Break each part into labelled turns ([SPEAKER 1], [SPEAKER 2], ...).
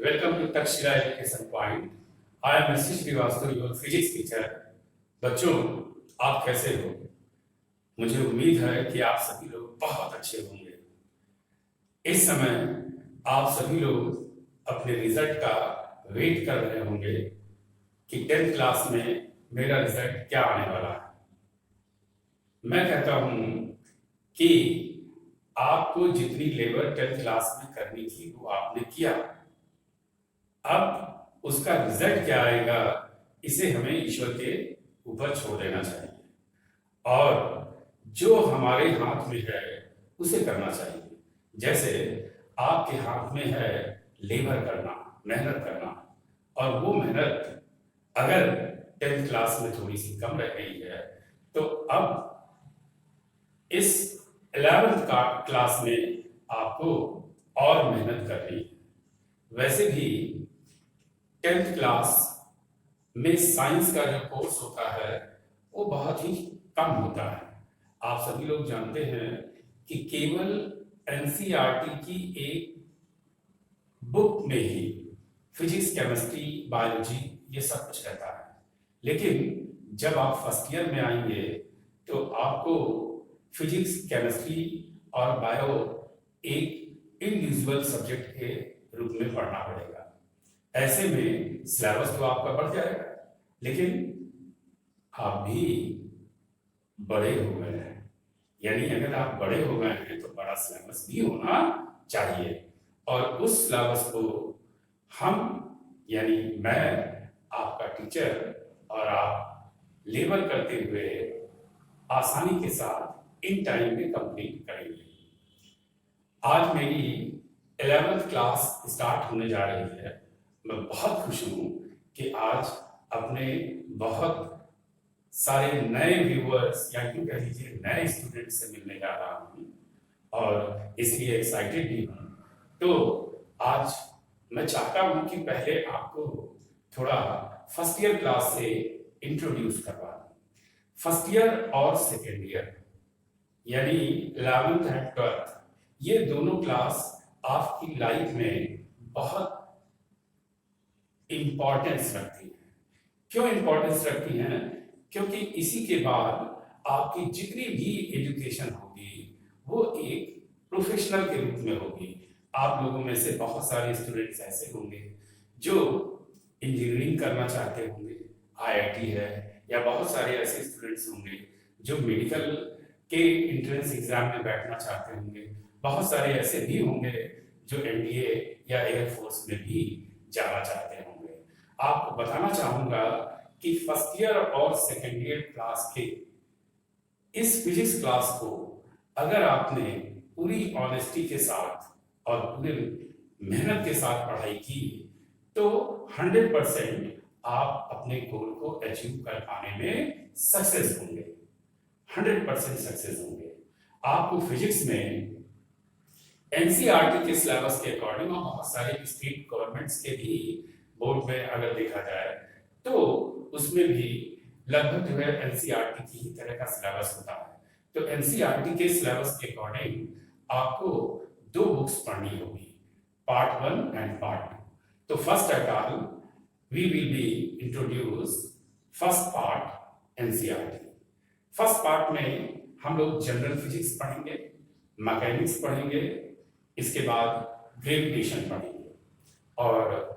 [SPEAKER 1] Welcome to Takshila Education Point. I am Mr. Srivastava, your physics teacher. बच्चों, आप कैसे हो? मुझे उम्मीद है कि आप सभी लोग बहुत अच्छे होंगे। इस समय आप सभी लोग अपने रिजल्ट का वेट कर रहे होंगे कि 10th क्लास में मेरा रिजल्ट क्या आने वाला है। मैं कहता हूं कि आपको जितनी लेबर 10th क्लास में करनी थी वो आपने किया। अब उसका रिजल्ट क्या आएगा इसे हमें ईश्वर के ऊपर छोड़ देना चाहिए और जो हमारे हाथ में है उसे करना चाहिए। जैसे आपके हाथ में है लेबर करना, मेहनत करना, और वो मेहनत अगर 10th क्लास में थोड़ी सी कम रह गई है तो अब इस 11th क्लास में आपको और मेहनत करनी है। वैसे भी 10th क्लास में साइंस का जो कोर्स होता है वो बहुत ही कम होता है। आप सभी लोग जानते हैं कि केवल एनसीईआरटी की एक बुक में ही फिजिक्स, केमिस्ट्री, बायोलॉजी ये सब कुछ रहता है, लेकिन जब आप फर्स्ट ईयर में आएंगे तो आपको फिजिक्स, केमिस्ट्री और बायो एक इंडिविजुअल सब्जेक्ट के रूप में पढ़ना पड़ेगा। ऐसे में सिलेबस तो आपका बढ़ जाएगा, लेकिन आप भी बड़े हो गए हैं। यानी अगर आप बड़े हो गए हैं तो बड़ा सिलेबस भी होना चाहिए, और उस सिलेबस को हम यानी मैं आपका टीचर और आप लेबर करते हुए आसानी के साथ इन टाइम में कंप्लीट करेंगे। आज मेरी 11th क्लास स्टार्ट होने जा रही है। मैं बहुत खुश हूँ कि आज अपने बहुत सारे नए व्यूअर्स या यूं कह लीजिए नए स्टूडेंट से मिलने जा रहा हूँ और इसलिए एक्साइटेड भी हूँ। तो आज मैं चाहता हूँ कि पहले आपको थोड़ा फर्स्ट ईयर क्लास से इंट्रोड्यूस करवा दूँ। फर्स्ट ईयर और सेकेंड ईयर यानी 11th एंड 12th ये दोनों क्लास आपकी लाइफ में बहुत इंपॉर्टेंस रखती है। क्यों इंपॉर्टेंस रखती हैं? क्योंकि इसी के बाद आपकी जितनी भी एजुकेशन होगी वो एक प्रोफेशनल के रूप में होगी। आप लोगों में से बहुत सारे स्टूडेंट्स ऐसे होंगे जो इंजीनियरिंग करना चाहते होंगे, आईआईटी है, या बहुत सारे ऐसे स्टूडेंट्स होंगे जो मेडिकल के एंट्रेंस एग्जाम में बैठना चाहते होंगे। बहुत सारे ऐसे भी होंगे जो एनडीए या एयरफोर्स में भी जाना चाहते होंगे। आपको बताना चाहूंगा कि फर्स्ट ईयर और सेकेंड ईयर क्लास के इस फिजिक्स क्लास को अगर आपने पूरी ऑनेस्टी के साथ और पूरे मेहनत के साथ पढ़ाई की तो 100% आप अपने गोल को अचीव कर पाने में सक्सेस होंगे। 100% सक्सेस होंगे। आपको फिजिक्स में एनसीईआरटी के सिलेबस के अकॉर्डिंग और बहुत सारे स्टेट गवर्नमेंट्स के भी बोर्ड में अगर देखा जाए तो उसमें भी लगभग जो है एनसीईआरटी की ही तरह का सिलेबस होता है। तो एनसीईआरटी के सिलेबस के अकॉर्डिंग आपको 2 बुक्स पढ़नी होगी, पार्ट 1 एंड पार्ट 2। तो first of all we will be introduce first part NCERT. First part में हम लोग जनरल फिजिक्स पढ़ेंगे, मैकेनिक्स पढ़ेंगे, इसके बाद ग्रेविटेशन पढ़ेंगे। और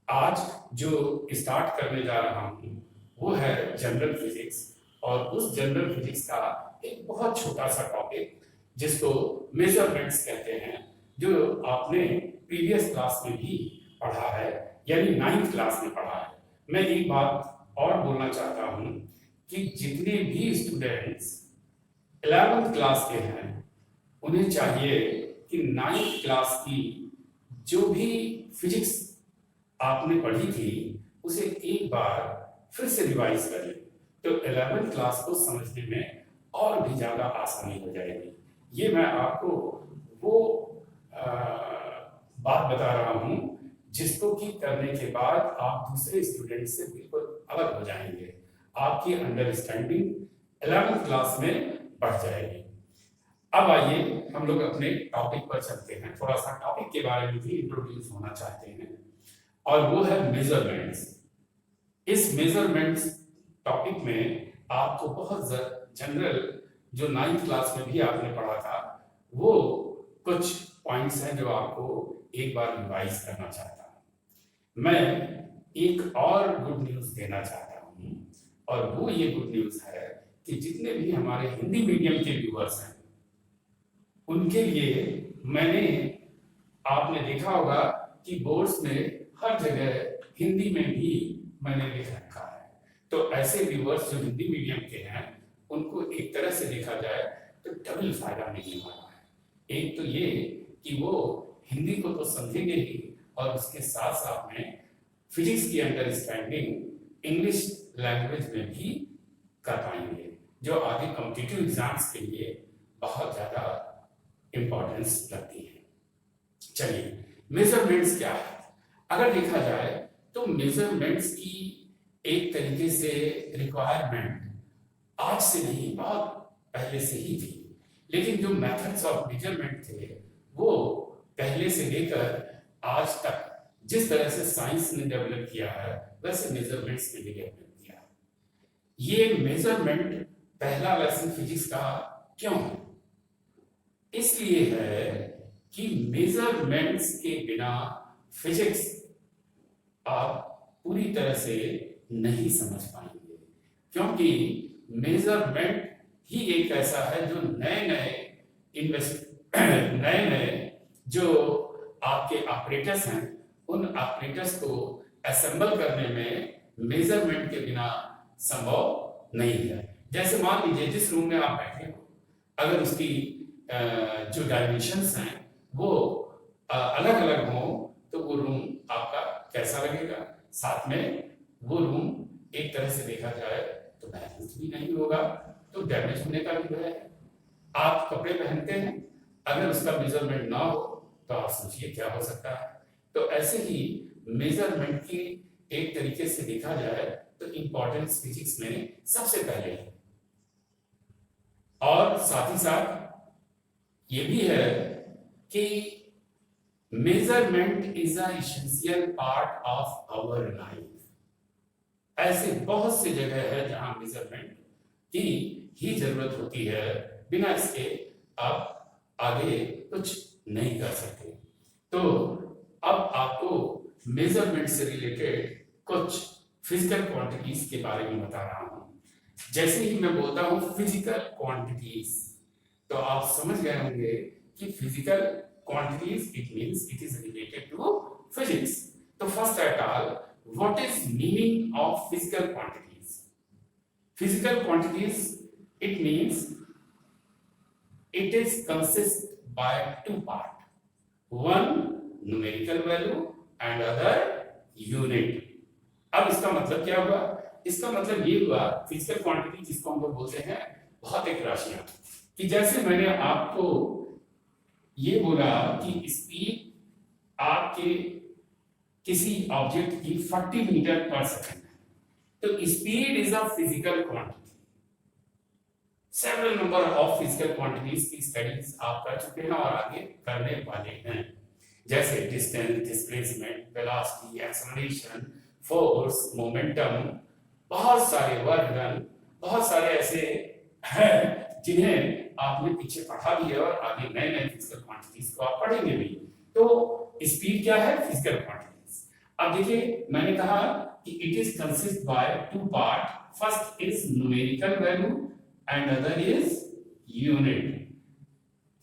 [SPEAKER 1] आज जो स्टार्ट करने जा रहा हूँ वो है जनरल फिजिक्स, और उस जनरल फिजिक्स का एक बहुत छोटा सा टॉपिक जिसको मेजरमेंट्स कहते हैं, जो आपने प्रीवियस क्लास में भी पढ़ा है, यानी 9th क्लास में पढ़ा है। मैं एक बात और बोलना चाहता हूँ कि जितने भी स्टूडेंट्स 11th क्लास के हैं उन्हें चाहिए कि 9th क्लास की जो भी फिजिक्स आपने पढ़ी थी उसे एक बार फिर से रिवाइज करें, तो 11th क्लास को समझने में और भी ज्यादा आसानी हो जाएगी। ये मैं आपको वो बात बता रहा हूं जिसको कि करने के बाद आप दूसरे स्टूडेंट से बिल्कुल अलग हो जाएंगे। आपकी अंडरस्टैंडिंग 11th क्लास में बढ़ जाएगी। अब आइए हम लोग अपने टॉपिक पर चलते हैं। थोड़ा सा टॉपिक के बारे में भी इंट्रोड्यूस होना चाहते हैं। और वो है मेजरमेंट्स। इस मेजरमेंट्स टॉपिक में आपको बहुत जनरल, जो 9th क्लास में भी आपने पढ़ा था, वो कुछ पॉइंट्स हैं जो आपको एक बार रिवाइज करना चाहता हूं। मैं एक और गुड न्यूज देना चाहता हूं, और वो ये गुड न्यूज है कि जितने भी हमारे हिंदी मीडियम के व्यूअर्स हैं, उनके लिए मैंने, आपने देखा होगा कि बोर्ड्स में हर जगह हिंदी में भी मैंने लिख रखा है। तो ऐसे व्यूअर्स जो हिंदी मीडियम के हैं, उनको एक तरह से देखा जाए तो डबल फायदा मिलने वाला है। एक तो ये कि वो हिंदी को तो समझेंगे ही, और उसके साथ साथ में फिजिक्स की अंडरस्टैंडिंग इंग्लिश लैंग्वेज में भी कर पाएंगे, जो आगे कॉम्पिटिटिव एग्जाम्स के लिए बहुत ज्यादा इंपॉर्टेंस रखती है। चलिए, मेजरमेंट्स क्या है? अगर देखा जाए तो मेजरमेंट्स की एक तरीके से रिक्वायरमेंट आज से नहीं, बहुत पहले से ही थी। लेकिन जो मेथड्स ऑफ मेजरमेंट थे, वो पहले से लेकर आज तक जिस तरह से साइंस ने डेवलप किया है, वैसे मेजरमेंट्स ने भी डेवलप किया। ये मेजरमेंट पहला लेसन फिजिक्स का क्यों है? इसलिए है कि मेजरमेंट्स के बिना फिजिक्स आप पूरी तरह से नहीं समझ पाएंगे, क्योंकि मेजरमेंट ही एक ऐसा है जो नए नए जो आपके ऑपरेटर्स हैं, उन ऑपरेटर्स को असेंबल करने में मेजरमेंट के बिना संभव नहीं है। जैसे मान लीजिए जिस रूम में आप बैठे हो, अगर उसकी जो डायमेंशंस हैं वो अलग अलग हो, तो वो रूम आपका कैसा लगेगा? साथ में वो रूम एक तरह से देखा जाए तो बैलेंस भी नहीं होगा, तो डैमेज होने का भी भय है। आप कपड़े पहनते हैं, अगर उसका मेजरमेंट ना हो तो आप सोचिए क्या हो सकता है। तो ऐसे ही मेजरमेंट की एक तरीके से देखा जाए तो इंपॉर्टेंस फिजिक्स में सबसे पहले है। और साथ ही साथ ये भी है कि measurement is a essential part of our life. ऐसे बहुत से जगह है जहां मेजरमेंट की ही जरूरत होती है, बिना इसके आप आगे कुछ नहीं कर सकते। तो अब आपको मेजरमेंट से रिलेटेड कुछ फिजिकल क्वांटिटीज के बारे में बता रहा हूं। जैसे ही मैं बोलता हूं फिजिकल क्वांटिटीज, तो आप समझ गए होंगे कि physical quantities, it means it is related to physics. So first at all, what is meaning of physical quantities? Physical quantities, it means it is consist by two part, one numerical value and other unit. अब इसका मतलब क्या हुआ? इसका मतलब ये हुआ physical quantity जिसको हम लोग बोलते हैं भौतिक राशियां, कि जैसे मैंने आपको ये बोला कि स्पीड आपके किसी ऑब्जेक्ट की 40 मीटर पर सेकंड है, तो speed is a physical quantity. Several number of physical quantities की स्टडीज आप कर चुके हैं और आगे करने वाले हैं, जैसे distance, displacement, velocity, acceleration, force, momentum, बहुत सारे वर्क डन, बहुत सारे ऐसे हैं जिन्हें आपने पीछे पढ़ा भी है और आगे नए नए फिजिकल क्वांटिटीज को आप पढ़ेंगे भी। तो स्पीड क्या है? Physical quantities. अब देखिए, मैंने कहा कि it is consist by two part, first is numerical value and other is unit.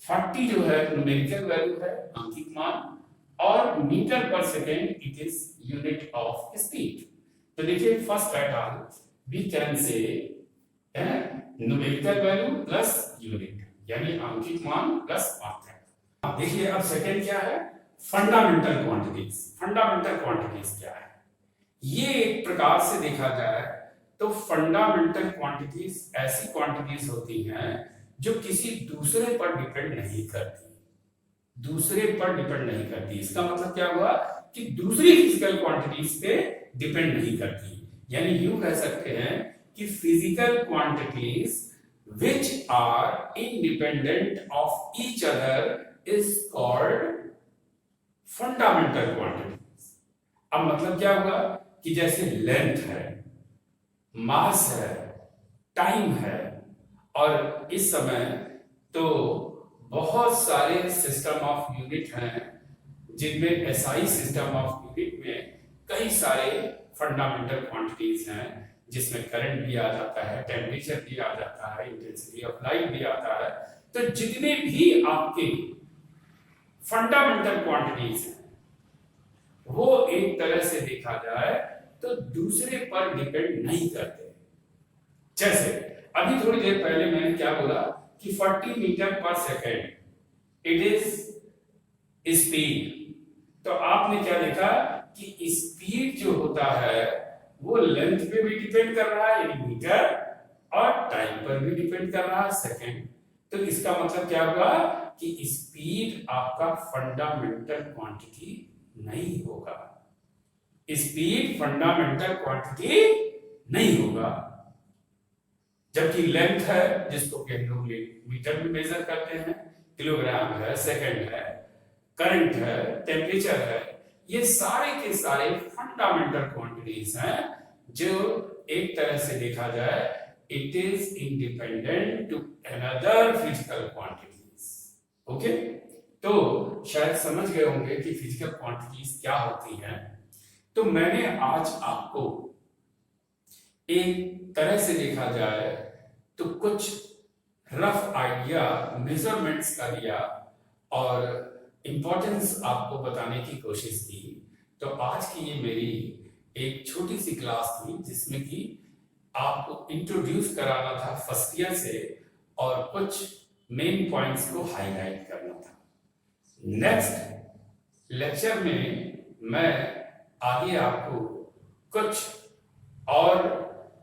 [SPEAKER 1] 40 जो है न्यूमेरिकल वैल्यू है, अंकित मान, और metre per second it is unit of speed. तो देखिए, first at all we can say numerical value plus unit, यानी अंकित मान प्लस मात्रा। देखिए अब सेकंड क्या है? Fundamental quantities. फंडामेंटल क्वांटिटीज क्या है? ये एक प्रकार से देखा जाए तो फंडामेंटल क्वांटिटीज ऐसी क्वांटिटीज होती हैं जो किसी दूसरे पर डिपेंड नहीं करती, दूसरे पर डिपेंड नहीं करती। इसका मतलब क्या हुआ कि दूसरी फिजिकल क्वांटिटीज पे डिपेंड नहीं करती, यानी यूं कह सकते हैं कि physical quantities which are independent of each other is called fundamental quantities। अब मतलब क्या हुआ कि जैसे लेंथ है, मास है, टाइम है, और इस समय तो बहुत सारे सिस्टम ऑफ यूनिट हैं जिनमें एसआई सिस्टम ऑफ यूनिट में कई सारे फंडामेंटल क्वांटिटीज हैं जिसमें करंट भी आ जाता है, टेम्परेचर भी आ जाता है, इंटेंसिटी ऑफ लाइट भी आता है। तो जितने भी आपके फंडामेंटल क्वांटिटीज हैं वो एक तरह से देखा जाए तो दूसरे पर डिपेंड नहीं करते। जैसे अभी थोड़ी देर पहले मैंने क्या बोला कि 40 metre per second it is speed. तो आपने क्या देखा कि स्पीड जो होता है वो लेंथ पे भी डिपेंड कर रहा है यानी मीटर, और टाइम पर भी डिपेंड कर रहा है सेकेंड। तो इसका मतलब क्या हुआ कि स्पीड आपका फंडामेंटल क्वांटिटी नहीं होगा, स्पीड फंडामेंटल क्वांटिटी नहीं होगा। जबकि लेंथ है जिसको कि हम लोग मीटर में मेजर करते हैं, किलोग्राम है, सेकंड है, करंट है, टेम्परेचर है, ये सारे के सारे फंडामेंटल क्वांटिटीज हैं जो एक तरह से देखा जाए it is independent to another physical quantities. Okay, तो शायद समझ गए होंगे कि फिजिकल क्वांटिटीज क्या होती हैं। तो मैंने आज आपको एक तरह से देखा जाए तो कुछ रफ आइडिया मेजरमेंट्स का दिया और इंपॉर्टेंस आपको बताने की कोशिश की। तो आज की ये मेरी एक छोटी सी क्लास थी जिसमें कि आपको इंट्रोड्यूस कराना था फर्स्ट ईयर से और कुछ मेन पॉइंट्स को हाईलाइट करना था। नेक्स्ट लेक्चर में मैं आगे आपको कुछ और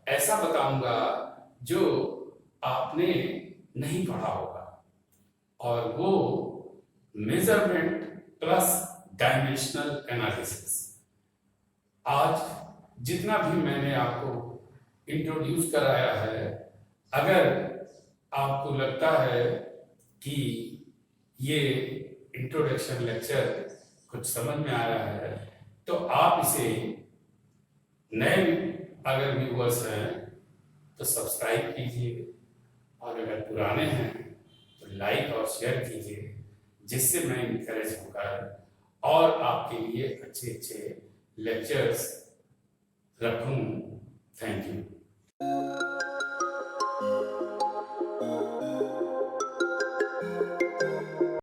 [SPEAKER 1] ऐसा बताऊंगा जो आपने नहीं पढ़ा होगा, और वो मेजरमेंट प्लस डायमेंशनल एनालिसिस। आज जितना भी मैंने आपको इंट्रोड्यूस कराया है, अगर आपको लगता है कि ये इंट्रोडक्शन लेक्चर कुछ समझ में आ रहा है तो आप इसे नए अगर व्यूअर्स हैं तो सब्सक्राइब कीजिए, और अगर पुराने हैं तो लाइक और शेयर कीजिए, जिससे मैं इनकरेज होकर और आपके लिए अच्छे अच्छे लेक्चर्स रखूं। Thank you.